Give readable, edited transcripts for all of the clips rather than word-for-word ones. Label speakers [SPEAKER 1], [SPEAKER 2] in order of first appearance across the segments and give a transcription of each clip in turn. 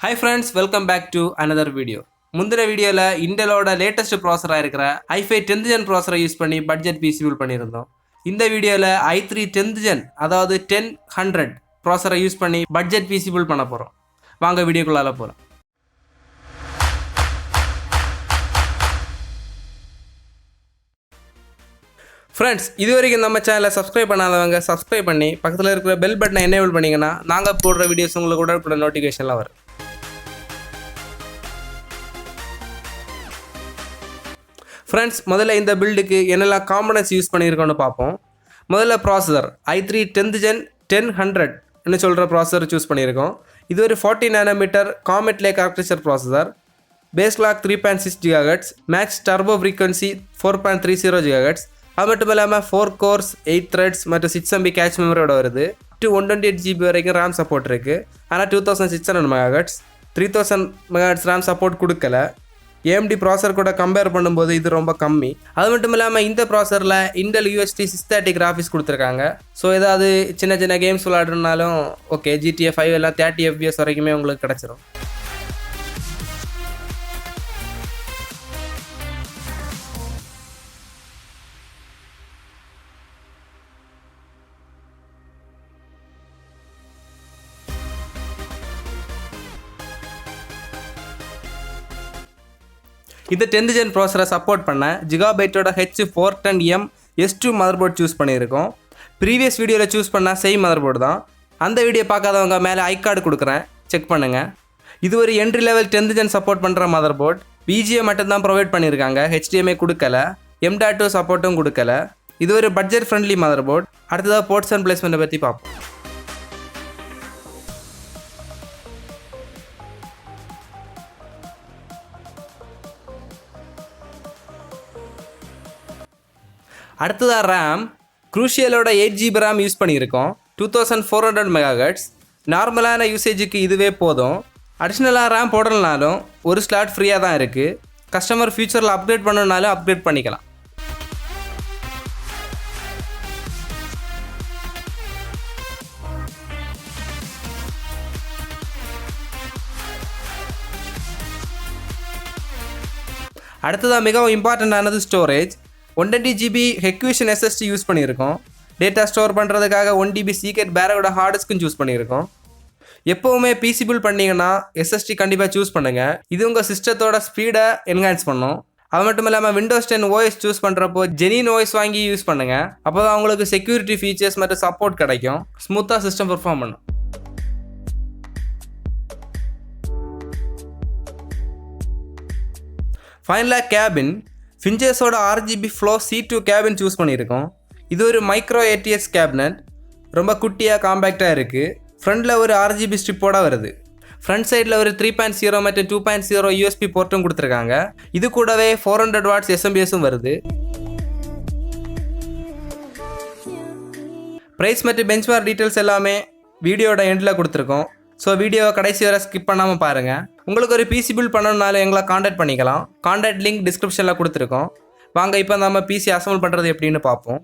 [SPEAKER 1] Hi friends, welcome back to another video. முந்தின வீடியோல இன்டெலோட latest ப்ராசஸரா இருக்கிற i5 10th gen ப்ராசஸரை யூஸ் பண்ணி பட்ஜெட் PC பில்ட் பண்ணியிருந்தோம். இந்த வீடியோல i3 10th gen அதாவது 10100 ப்ராசஸரை யூஸ் பண்ணி பட்ஜெட் PC பில்ட் பண்ண போறோம். வாங்க வீடியோக்குள்ள போலாம். Friends, இதுவரைக்கும் நம்ம சேனலை சப்ஸ்கிரைப் பண்ணாதவங்க சப்ஸ்கிரைப் பண்ணி பக்கத்துல இருக்கிற பெல் பட்டனை எனேபிள் பண்ணீங்கன்னா நாங்க போடுற வீடியோஸ் உங்களுக்கு உடனுக்குடன் நோட்டிஃபிகேஷன்லாம் வரும். Friends, முதல்ல இந்த பில்டுக்கு என்னெல்லாம் காம்பனன்ட்ஸ் யூஸ் பண்ணியிருக்கோன்னு பார்ப்போம். முதல்ல ப்ராசஸர் i3 10th gen 10100 ன்னு சொல்கிற ப்ராசஸர் சூஸ் பண்ணியிருக்கோம். இது ஒரு 40 nanometer Comet Lake architecture processor. Base clock 3.6 GHz, max turbo frequency 4.30 GHz. அது மட்டும் இல்லாமல் 4 cores 8 threads மற்றும் 6MB கேட்ச் மெமரியோட வருது. up to 128 GB வரைக்கும் RAM சப்போர்ட் இருக்குது. ஆனால் 2600 MHz 3000 MHz RAM சப்போர்ட் கொடுக்கல. AMD ப்ராசஸர் கூட கம்பேர் பண்ணும்போது இது ரொம்ப கம்மி. அது மட்டும் இல்லாமல் இந்த ப்ராசஸரில் இன்டெல் UHD 630 கிராஃபிக்ஸ் கொடுத்துருக்காங்க. ஸோ ஏதாவது சின்ன சின்ன கேம்ஸ் விளையாடுறதுனாலும் ஓகே, GTA 5 எல்லாம் 30 FPS வரைக்குமே உங்களுக்கு கிடச்சிரும். இந்த 10th gen ப்ராசஸரை சப்போர்ட் பண்ண gigabyteோட H410M S2 Motherboard சூஸ் பண்ணியிருக்கோம். ப்ரீவியஸ் வீடியோவில் சூஸ் பண்ண சேம் மதர்போர்டு தான். அந்த வீடியோ பார்க்காதவங்க மேலே ஐ கார்டு கொடுக்குறேன், செக் பண்ணுங்கள். இது ஒரு entry level 10th gen support பண்ணுற மதர்போர்ட். VGA மட்டும்தான் ப்ரொவைட் பண்ணியிருக்காங்க, HDMI கொடுக்கல, M.2 சப்போர்ட்டும் கொடுக்கல. இது ஒரு பட்ஜெட் ஃப்ரெண்ட்லி மதர்போர்ட். அடுத்ததாக போர்ட்ஸ் அண்ட் பிளேஸ்மெண்ட்டை பற்றி பார்ப்போம். அடுத்ததாக RAM, குரூஷியலோட 8 GB RAM யூஸ் பண்ணியிருக்கோம். 2400 MHz. நார்மலான யூசேஜுக்கு இதுவே போதும். அடிஷ்னலாக RAM போடலனாலும் ஒரு ஸ்லாட் ஃப்ரீயாக தான் இருக்குது. கஸ்டமர் ஃபியூச்சரில் அப்கிரேட் பண்ணணுனாலும் அப்கிரேட் பண்ணிக்கலாம். அடுத்ததாக மிகவும் இம்பார்ட்டண்ட்டானது ஸ்டோரேஜ். 120 GB ஹெக்யூஷன் SSD யூஸ் பண்ணியிருக்கோம். டேட்டா ஸ்டோர் பண்ணுறதுக்காக 1 TB Seagate Baracuda Hardiskன்னு சூஸ் பண்ணியிருக்கோம். எப்போவுமே PC பில்ட் பண்ணிங்கன்னா SSD கண்டிப்பாக சூஸ் பண்ணுங்கள். இது உங்கள் சிஸ்டத்தோட ஸ்பீடை என்ஹான்ஸ் பண்ணும். அது மட்டும் இல்லாமல் Windows 10 OS சூஸ் பண்ணுறப்போ ஜெனின் OS வாங்கி யூஸ் பண்ணுங்கள். அப்போ தான் உங்களுக்கு செக்யூரிட்டி ஃபீச்சர்ஸ் மற்றும் சப்போர்ட் கிடைக்கும். ஸ்மூத்தாக சிஸ்டம் பெர்ஃபார்ம் பண்ணும். ஃபைனலாக கேபின், ஃபிஞ்சஸோட RGB flow C2 cabin choose பண்ணியிருக்கோம். இது ஒரு மைக்ரோ ATX கேபினட். ரொம்ப குட்டியாக காம்பேக்டாக இருக்குது. ஃப்ரண்டில் ஒரு RGB ஸ்ட்ரிப்போட வருது. ஃப்ரண்ட் சைடில் ஒரு 3.0 மற்றும் 2.0 USB போர்ட்டும் கொடுத்துருக்காங்க. இது கூடவே 400 watts SMPSம் வருது. ப்ரைஸ் மற்றும் பெஞ்ச்மார்க் டீட்டெயில்ஸ் எல்லாமே வீடியோட எண்டில் கொடுத்துருக்கோம். ஸோ வீடியோவை கடைசி வரை ஸ்கிப் பண்ணாமல் பாருங்கள். உங்களுக்கு ஒரு PC பில்ட் பண்ணணுன்னாலும் எங்களை காண்டாக்ட் பண்ணிக்கலாம். காண்டாக்ட் லிங்க் டிஸ்கிரிப்ஷனில் கொடுத்துருக்கோம். வாங்க இப்போ நம்ம PC அசம்பிள் பண்ணுறது எப்படின்னு பார்ப்போம்.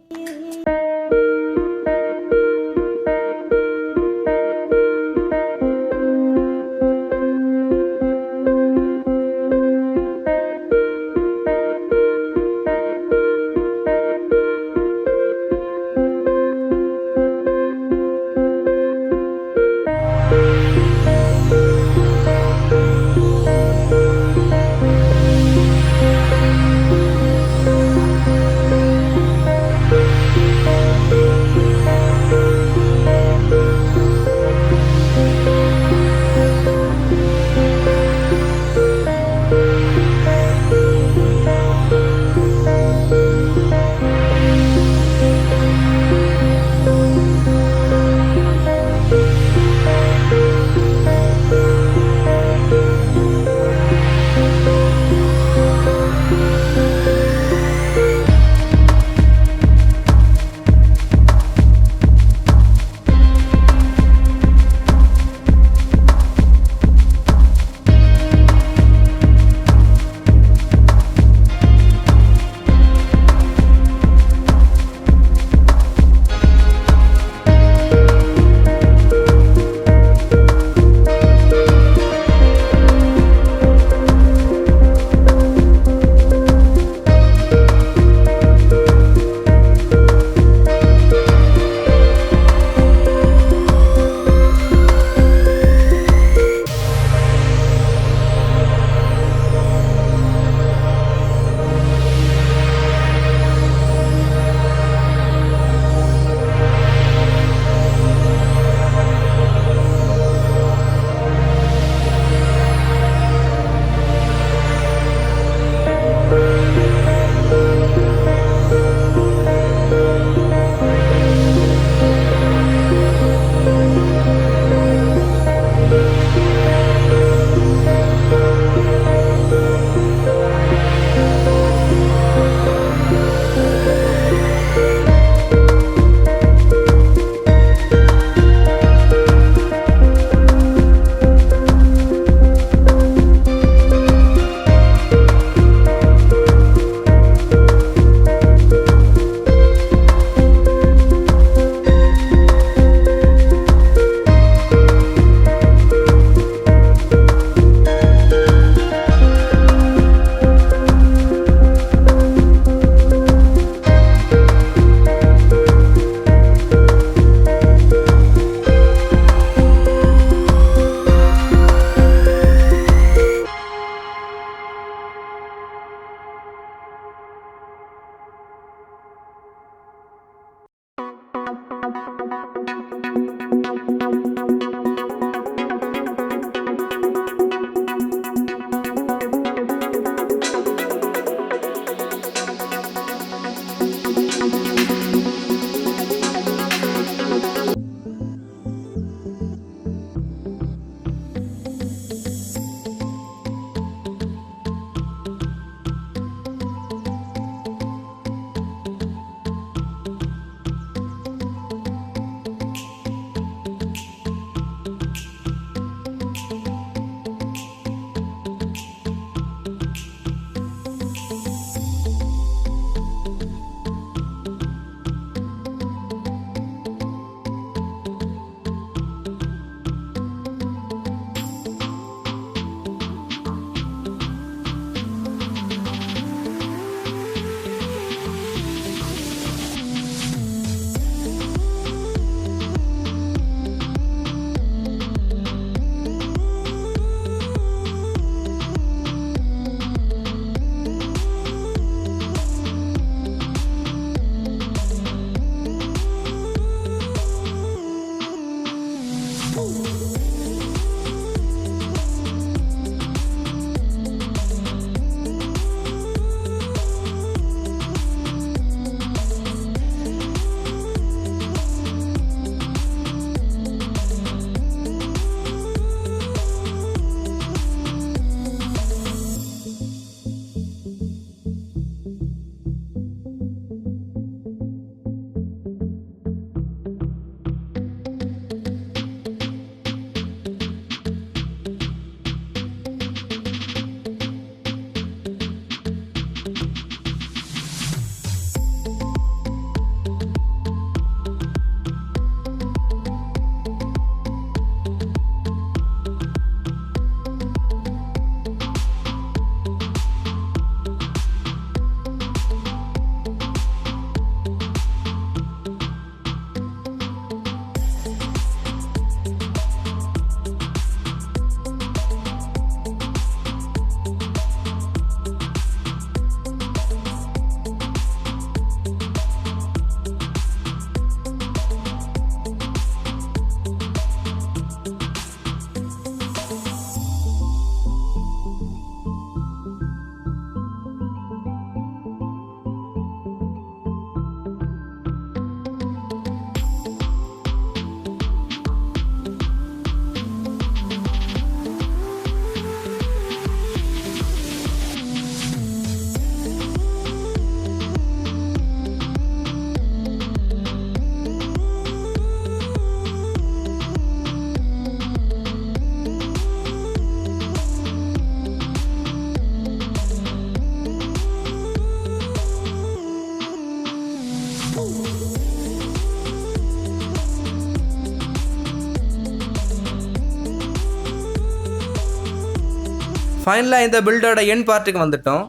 [SPEAKER 1] ஃபைனலாக இந்த பில்டோட எண்ட் பார்ட்டுக்கு வந்துட்டோம்.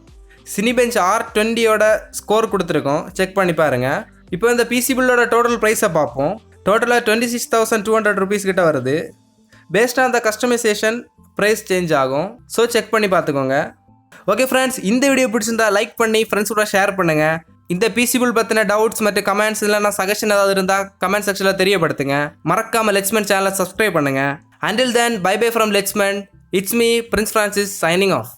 [SPEAKER 1] சினிபெஞ்ச் R20யோட ஸ்கோர் கொடுத்துருக்கோம், செக் பண்ணி பாருங்கள். இப்போ இந்த பிசி பில்டோட டோட்டல் ப்ரைஸை பார்ப்போம். டோட்டலாக 26,200 ருபீஸ் கிட்ட வருது. Based on the customization price change ஆகும். ஸோ செக் பண்ணி பார்த்துக்கோங்க. ஓகே ஃப்ரெண்ட்ஸ், இந்த வீடியோ பிடிச்சிருந்தா லைக் பண்ணி ஃப்ரெண்ட்ஸ் கூட ஷேர் பண்ணுங்கள். இந்த பிசி பில் பற்றின டவுட்ஸ் மற்றும் கமெண்ட்ஸ் இல்லைனா சஜஷன் ஏதாவது இருந்தால் கமெண்ட் செக்ஷனில் தெரியப்படுத்துங்க. மறக்காமல் லெட்ஸ்மெண்ட் சேனலை சப்ஸ்கிரைப் பண்ணுங்கள். Until then, bye bye from letsmend. It's me, Prince Francis, signing off.